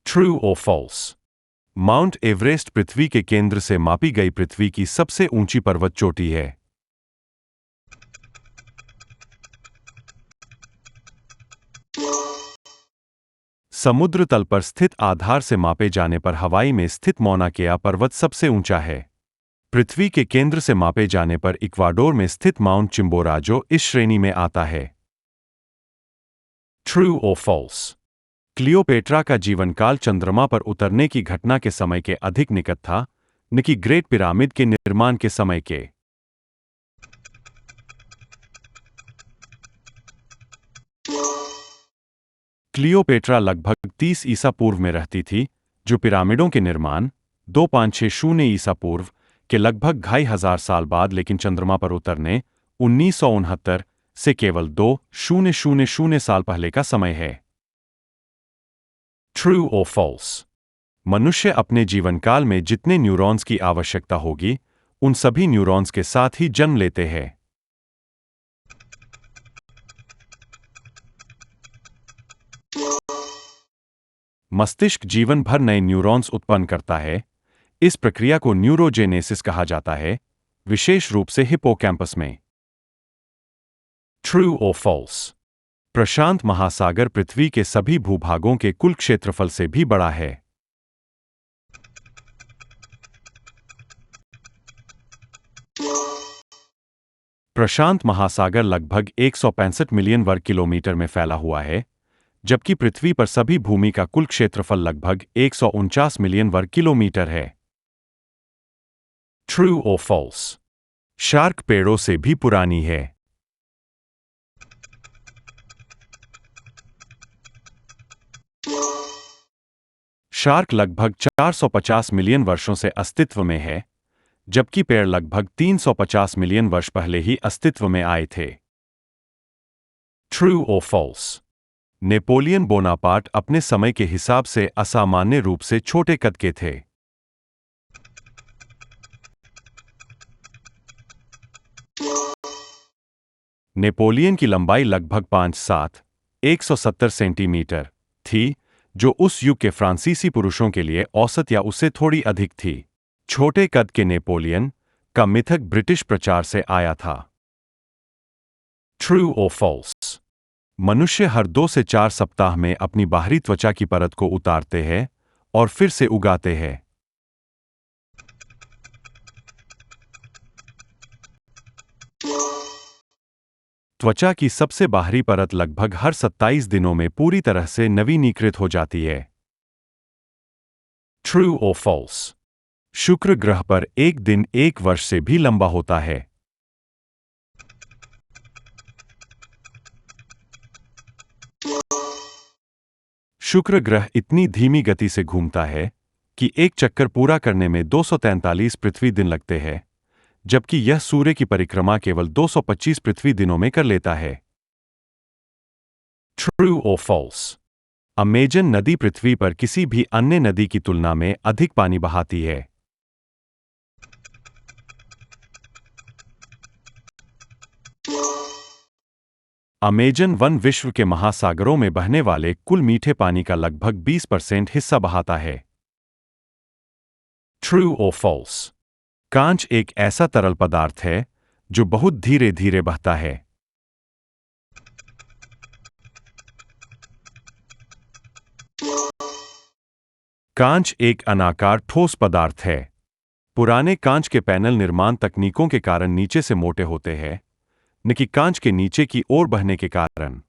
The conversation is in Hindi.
ट्रू और फॉल्स। माउंट एवरेस्ट पृथ्वी के केंद्र से मापी गई पृथ्वी की सबसे ऊंची पर्वत चोटी है। समुद्र तल पर स्थित आधार से मापे जाने पर हवाई में स्थित मौना केआ पर्वत सबसे ऊंचा है। पृथ्वी के केंद्र से मापे जाने पर इक्वाडोर में स्थित माउंट चिम्बोराजो इस श्रेणी में आता है। ट्रू और फॉल्स। क्लियोपेट्रा का जीवनकाल चंद्रमा पर उतरने की घटना के समय के अधिक निकट था, न कि ग्रेट पिरामिड के निर्माण के समय के। क्लियोपेट्रा लगभग 30 ईसा पूर्व में रहती थी, जो पिरामिडों के निर्माण 2560 ईसा पूर्व के लगभग 2500 साल बाद, लेकिन चंद्रमा पर उतरने 1969 से केवल 2000 साल पहले का समय है। ट्रू और फॉल्स। मनुष्य अपने जीवनकाल में जितने न्यूरॉन्स की आवश्यकता होगी, उन सभी न्यूरॉन्स के साथ ही जन्म लेते हैं। मस्तिष्क जीवन भर नए न्यूरॉन्स उत्पन्न करता है। इस प्रक्रिया को न्यूरोजेनेसिस कहा जाता है, विशेष रूप से हिप्पोकैम्पस में। ट्रू और फॉल्स। प्रशांत महासागर पृथ्वी के सभी भूभागों के कुल क्षेत्रफल से भी बड़ा है। प्रशांत महासागर लगभग 165 मिलियन वर्ग किलोमीटर में फैला हुआ है, जबकि पृथ्वी पर सभी भूमि का कुल क्षेत्रफल लगभग 149 मिलियन वर्ग किलोमीटर है। ट्रू और फॉल्स। शार्क पेड़ों से भी पुरानी है। शार्क लगभग 450 मिलियन वर्षों से अस्तित्व में है, जबकि पेड़ लगभग 350 मिलियन वर्ष पहले ही अस्तित्व में आए थे। ट्रू और फॉल्स। नेपोलियन बोनापार्ट अपने समय के हिसाब से असामान्य रूप से छोटे कद के थे। नेपोलियन की लंबाई लगभग 5'7" 170 सेंटीमीटर थी, जो उस युग के फ्रांसीसी पुरुषों के लिए औसत या उससे थोड़ी अधिक थी। छोटे कद के नेपोलियन का मिथक ब्रिटिश प्रचार से आया था। ट्रू और फॉल्स। मनुष्य हर 2 से 4 सप्ताह में अपनी बाहरी त्वचा की परत को उतारते हैं और फिर से उगाते हैं। त्वचा की सबसे बाहरी परत लगभग हर 27 दिनों में पूरी तरह से नवीनीकृत हो जाती है। ट्रू और फॉल्स। शुक्र ग्रह पर एक दिन 1 वर्ष से भी लंबा होता है। शुक्र ग्रह इतनी धीमी गति से घूमता है कि एक चक्कर पूरा करने में 243 पृथ्वी दिन लगते हैं, जबकि यह सूर्य की परिक्रमा केवल 225 पृथ्वी दिनों में कर लेता है। ट्रू और फॉल्स। अमेजन नदी पृथ्वी पर किसी भी अन्य नदी की तुलना में अधिक पानी बहाती है। अमेजन वन विश्व के महासागरों में बहने वाले कुल मीठे पानी का लगभग 20% हिस्सा बहाता है। ट्रू और फॉल्स। कांच एक ऐसा तरल पदार्थ है जो बहुत धीरे धीरे बहता है। कांच एक अनाकार ठोस पदार्थ है। पुराने कांच के पैनल निर्माण तकनीकों के कारण नीचे से मोटे होते हैं, न कि कांच के नीचे की ओर बहने के कारण।